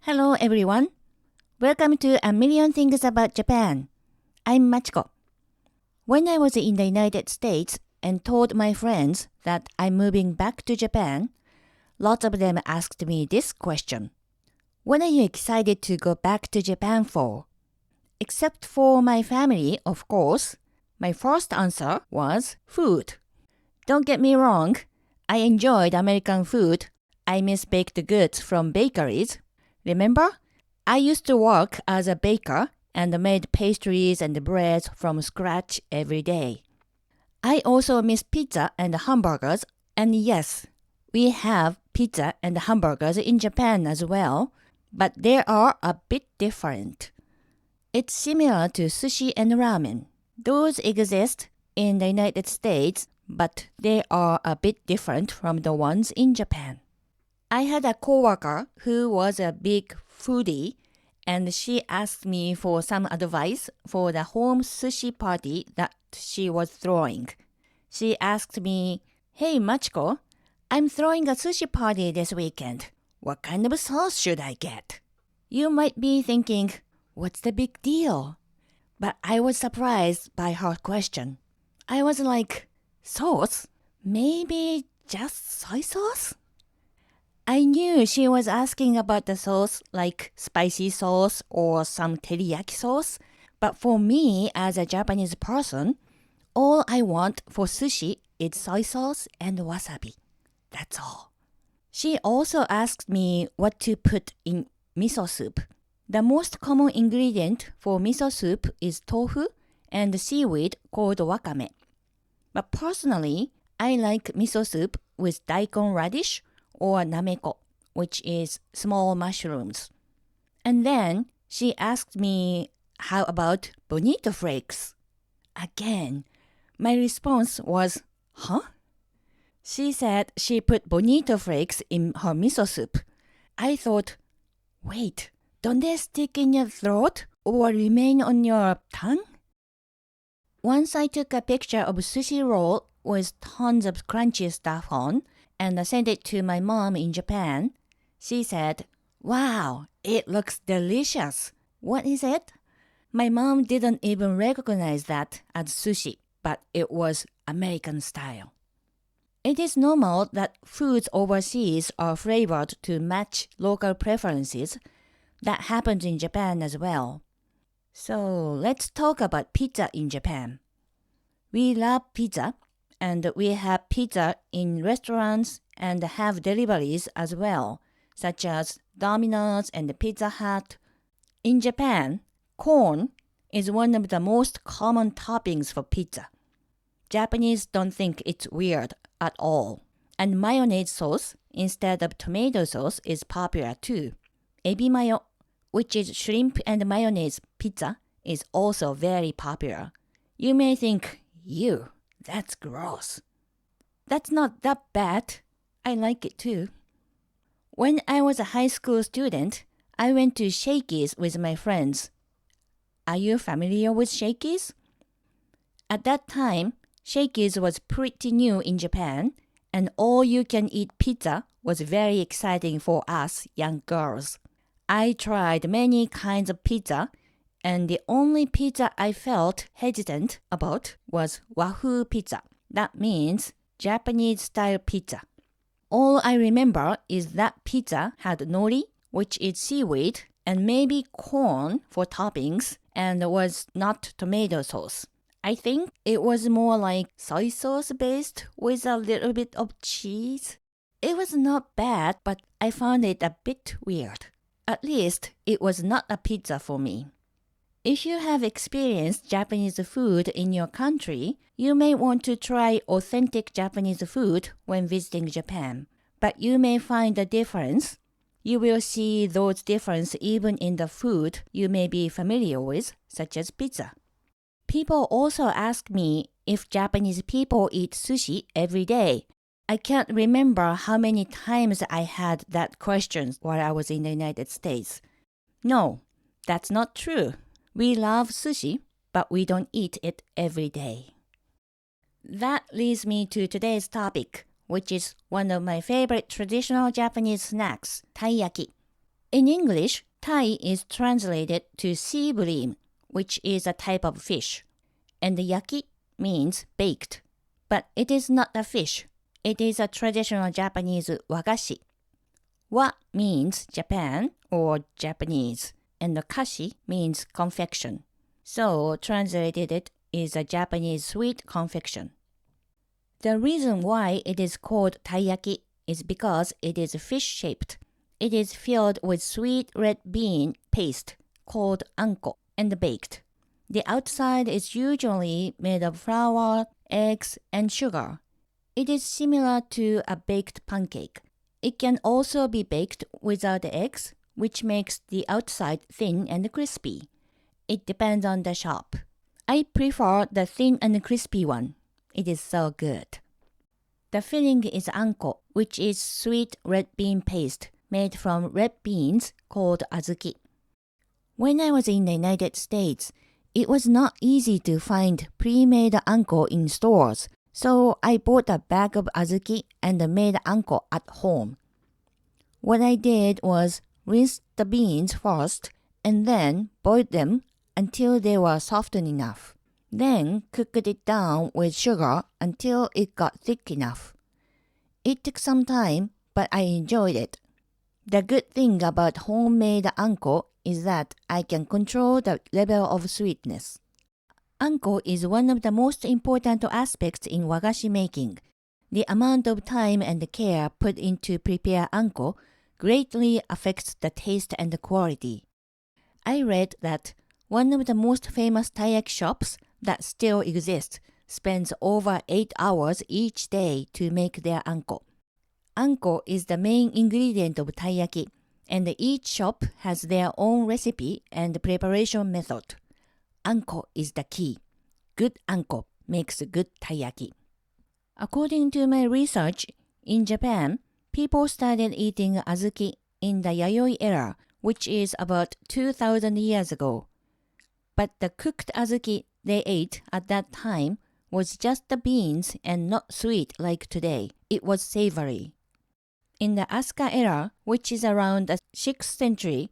Hello everyone. Welcome to A Million Things About Japan. I'm Machiko. When I was in the United States and told my friends that I'm moving back to Japan, lots of them asked me this question. When are you excited to go back to Japan for? Except for my family, of course, my first answer was food. Don't get me wrong, I enjoyed American food. I miss baked goods from bakeries. Remember? I used to work as a baker and made pastries and breads from scratch every day. I also miss pizza and hamburgers, and yes, we have pizza and hamburgers in Japan as well, but they are a bit different. It's similar to sushi and ramen. Those exist in the United States, but they are a bit different from the ones in Japan. I had a coworker who was a big foodie, and she asked me for some advice for the home sushi party that she was throwing. She asked me, "Hey Machiko, I'm throwing a sushi party this weekend. What kind of sauce should I get?" You might be thinking, what's the big deal? But I was surprised by her question. I was like, sauce? Maybe just soy sauce? I knew she was asking about the sauce like spicy sauce or some teriyaki sauce, but for me as a Japanese person, all I want for sushi is soy sauce and wasabi. That's all. She also asked me what to put in miso soup. The most common ingredient for miso soup is tofu and seaweed called wakame. But personally, I like miso soup with daikon radish or nameko, which is small mushrooms. And then she asked me, how about bonito flakes? Again, my response was, huh? She said she put bonito flakes in her miso soup. I thought, wait, don't they stick in your throat or remain on your tongue? Once I took a picture of sushi roll with tons of crunchy stuff on, and I sent it to my mom in Japan. She said, "Wow, it looks delicious. What is it?" My mom didn't even recognize that as sushi, but it was American style. It is normal that foods overseas are flavored to match local preferences. That happens in Japan as well. So let's talk about pizza in Japan. We love pizza. And we have pizza in restaurants and have deliveries as well, such as Domino's and Pizza Hut. In Japan, corn is one of the most common toppings for pizza. Japanese don't think it's weird at all. And mayonnaise sauce instead of tomato sauce is popular too. Ebi mayo, which is shrimp and mayonnaise pizza, is also very popular. You may think, ew, that's gross. That's not that bad. I like it too. When I was a high school student, I went to Shakey's with my friends. Are you familiar with Shakey's? At that time, Shakey's was pretty new in Japan, and all-you-can-eat pizza was very exciting for us young girls. I tried many kinds of pizza, and the only pizza I felt hesitant about was Wahoo pizza. That means Japanese-style pizza. All I remember is that pizza had nori, which is seaweed, and maybe corn for toppings, and was not tomato sauce. I think it was more like soy sauce based with a little bit of cheese. It was not bad, but I found it a bit weird. At least it was not a pizza for me. If you have experienced Japanese food in your country, you may want to try authentic Japanese food when visiting Japan. But you may find a difference. You will see those differences even in the food you may be familiar with, such as pizza. People also ask me if Japanese people eat sushi every day. I can't remember how many times I had that question while I was in the United States. No, That's not true. We love sushi, but we don't eat it every day. That leads me to today's topic, which is one of my favorite traditional Japanese snacks, taiyaki. In English, tai is translated to sea bream, which is a type of fish, and yaki means baked. But it is not a fish. It is a traditional Japanese wagashi. Wa means Japan or Japanese, and the kashi means confection. So translated it is a Japanese sweet confection. The reason why it is called taiyaki is because it is fish-shaped. It is filled with sweet red bean paste called anko and baked. The outside is usually made of flour, eggs, and sugar. It is similar to a baked pancake. It can also be baked without eggs, which makes the outside thin and crispy. It depends on the shop. I prefer the thin and crispy one. It is so good. The filling is anko, which is sweet red bean paste made from red beans called azuki. When I was in the United States, it was not easy to find pre-made anko in stores, so I bought a bag of azuki and made anko at home. What I did was rinse the beans first and then boiled them until they were softened enough. Then cooked it down with sugar until it got thick enough. It took some time, but I enjoyed it. The good thing about homemade anko is that I can control the level of sweetness. Anko is one of the most important aspects in wagashi making. The amount of time and care put into prepare anko greatly affects the taste and the quality. I read that one of the most famous taiyaki shops that still exist spends over 8 hours each day to make their anko. Anko is the main ingredient of taiyaki, and each shop has their own recipe and preparation method. Anko is the key. Good anko makes good taiyaki. According to my research, in Japan, people started eating azuki in the Yayoi era, which is about 2,000 years ago. But the cooked azuki they ate at that time was just the beans and not sweet like today. It was savory. In the Asuka era, which is around the 6th century,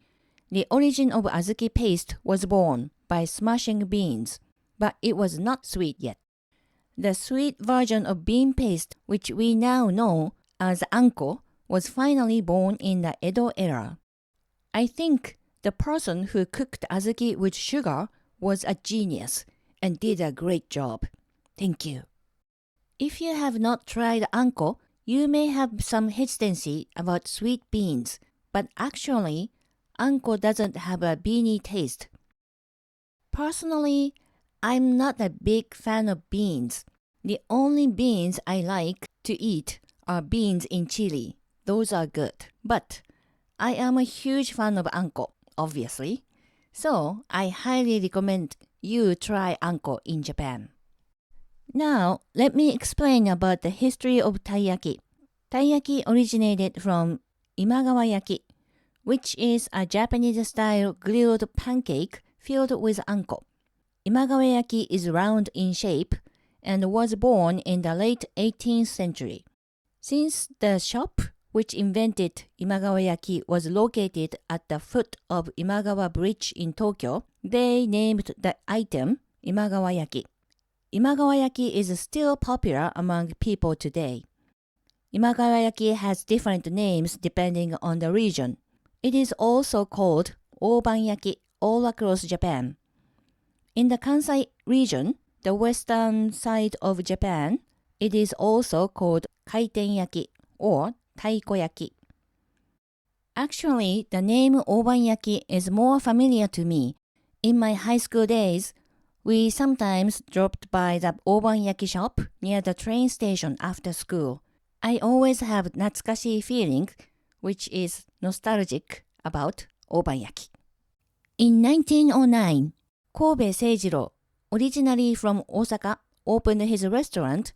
the origin of azuki paste was born by smashing beans, but it was not sweet yet. The sweet version of bean paste, which we now know as anko, was finally born in the Edo era. I think the person who cooked azuki with sugar was a genius and did a great job. Thank you. If you have not tried anko, you may have some hesitancy about sweet beans, but actually, anko doesn't have a beany taste. Personally, I'm not a big fan of beans. The only beans I like to eat are beans in chili. Those are good. But I am a huge fan of anko, obviously. So I highly recommend you try anko in Japan. Now, let me explain about the history of taiyaki. Taiyaki originated from imagawa-yaki, which is a Japanese-style grilled pancake filled with anko. Imagawa-yaki is round in shape and was born in the late 18th century. Since the shop which invented imagawa-yaki was located at the foot of Imagawa Bridge in Tokyo, they named the item imagawa-yaki. Imagawa-yaki is still popular among people today. Imagawa-yaki has different names depending on the region. It is also called oban-yaki all across Japan. In the Kansai region, the western side of Japan, it is also called kaiten-yaki or taiko-yaki. Actually, the name oban-yaki is more familiar to me. In my high school days, we sometimes dropped by the oban-yaki shop near the train station after school. I always have natsukashi feeling, which is nostalgic about oban-yaki. In 1909, Kobe Seijiro, originally from Osaka, opened his restaurant,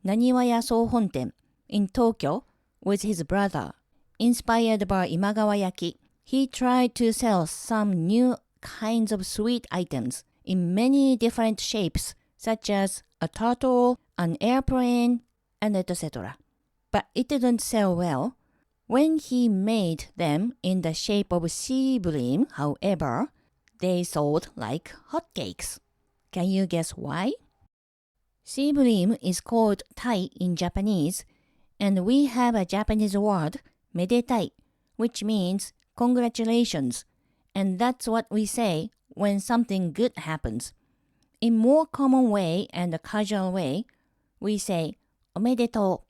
Naniwaya Sohonten, in Tokyo with his brother. Inspired by imagawa-yaki, he tried to sell some new kinds of sweet items in many different shapes, such as a turtle, an airplane, and etc. But it didn't sell well. When he made them in the shape of sea bream, however, they sold like hotcakes. Can you guess why? Sea bream is called tai in Japanese, and we have a Japanese word, medetai, which means congratulations, and that's what we say when something good happens. In more common way and a casual way, we say omedetou.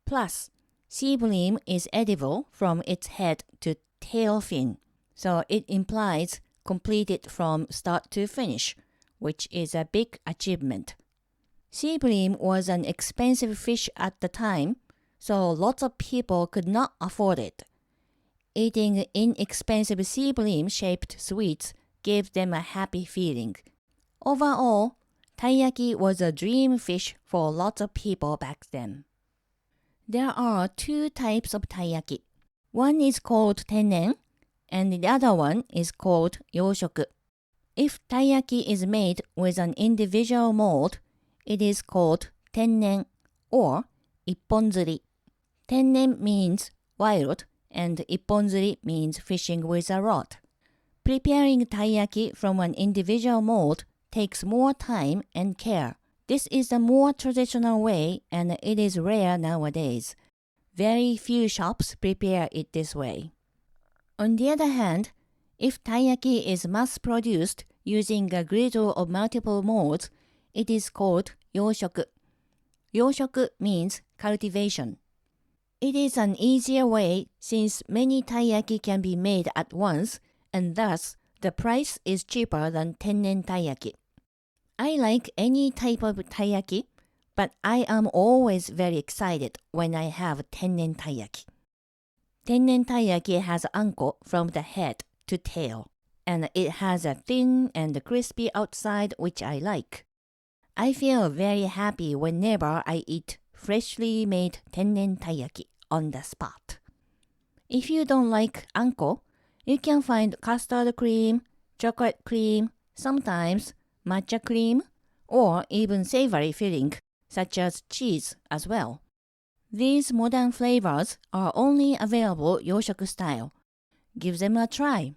Plus, sea bream is edible from its head to tail fin, so it implies completed from start to finish, which is a big achievement. Sea bream was an expensive fish at the time, so lots of people could not afford it. Eating inexpensive sea bream-shaped sweets gave them a happy feeling. Overall, taiyaki was a dream fish for lots of people back then. There are two types of taiyaki. One is called tennen, and the other one is called yoshoku. If taiyaki is made with an individual mold, it is called tennen or ipponzuri. Tennen means wild, and ipponzuri means fishing with a rod. Preparing taiyaki from an individual mold takes more time and care. This is a more traditional way, and it is rare nowadays. Very few shops prepare it this way. On the other hand, if taiyaki is mass-produced using a griddle of multiple molds, it is called yoshoku. Yoshoku means cultivation. It is an easier way since many taiyaki can be made at once, and thus the price is cheaper than tennen taiyaki. I like any type of taiyaki, but I am always very excited when I have tennen taiyaki. Tennen taiyaki has anko from the head to tail, and it has a thin and crispy outside which I like. I feel very happy whenever I eat freshly made tennen taiyaki on the spot. If you don't like anko, you can find custard cream, chocolate cream, sometimes matcha cream, or even savory filling such as cheese as well. These modern flavors are only available yoshoku style. Give them a try.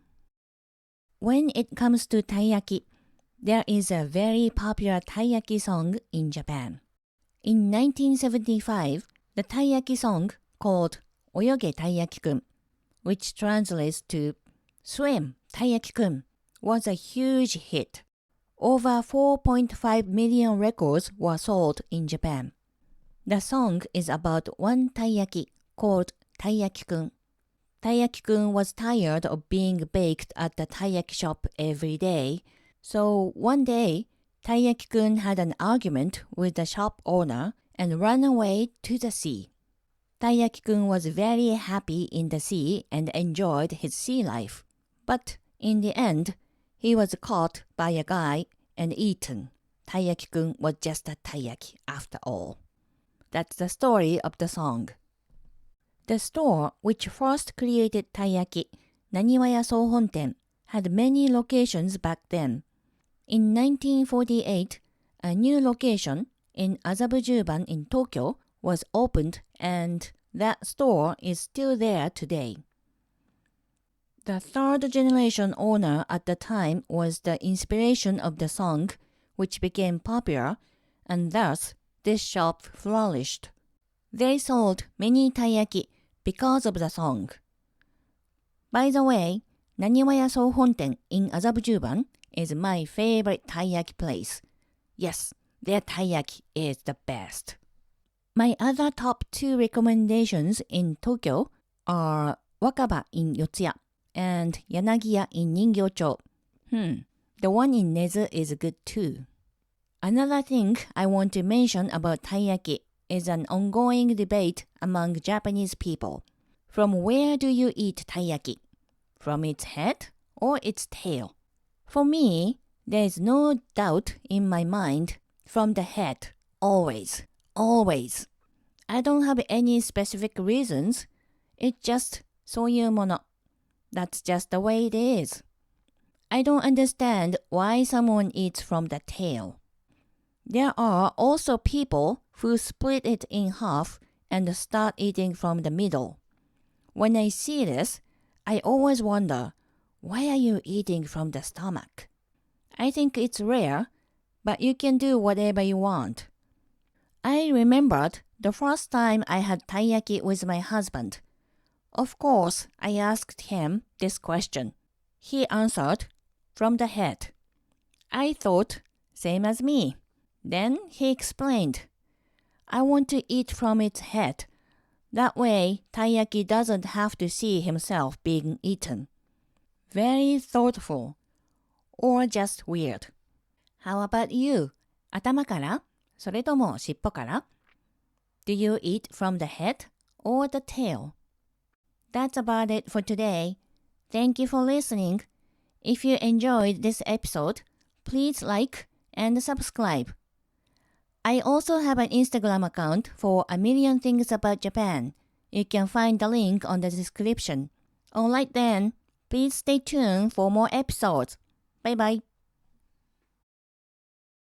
When it comes to taiyaki, there is a very popular taiyaki song in Japan. In 1975, the taiyaki song called Oyoge Taiyaki-kun, which translates to Swim Taiyaki-kun, was a huge hit. Over 4.5 million records were sold in Japan. The song is about one taiyaki called Taiyaki-kun. Taiyaki-kun was tired of being baked at the taiyaki shop every day, so one day, Taiyaki-kun had an argument with the shop owner and ran away to the sea. Taiyaki-kun was very happy in the sea and enjoyed his sea life. But in the end, he was caught by a guy and eaten. Taiyaki-kun was just a taiyaki after all. That's the story of the song. The store which first created taiyaki, Naniwaya Sohonten, had many locations back then. In 1948, a new location in Azabujuban in Tokyo was opened, and that store is still there today. The third generation owner at the time was the inspiration of the song, which became popular, and thus this shop flourished. They sold many taiyaki because of the song. By the way, Naniwaya Sohonten in Azabujuban is my favorite taiyaki place. Yes, their taiyaki is the best. My other top two recommendations in Tokyo are Wakaba in Yotsuya and Yanagiya in Ningyo-cho. The one in Nezu is good too. Another thing I want to mention about taiyaki is an ongoing debate among Japanese people. From where do you eat taiyaki? From its head or its tail? For me, there is no doubt in my mind from the head, always, always. I don't have any specific reasons. It's just そういうもの. That's just the way it is. I don't understand why someone eats from the tail. There are also people who split it in half and start eating from the middle. When I see this, I always wonder, why are you eating from the stomach? I think it's rare, but you can do whatever you want. I remembered the first time I had taiyaki with my husband. Of course, I asked him this question. He answered, from the head. I thought, same as me. Then he explained, I want to eat from its head. That way, taiyaki doesn't have to see himself being eaten. Very thoughtful. Or just weird. How about you? 頭から?それとも尻尾から? Do you eat from the head or the tail? That's about it for today. Thank you for listening. If you enjoyed this episode, please like and subscribe. I also have an Instagram account for A Million Things About Japan. You can find the link on the description. Alright then, please stay tuned for more episodes. Bye bye.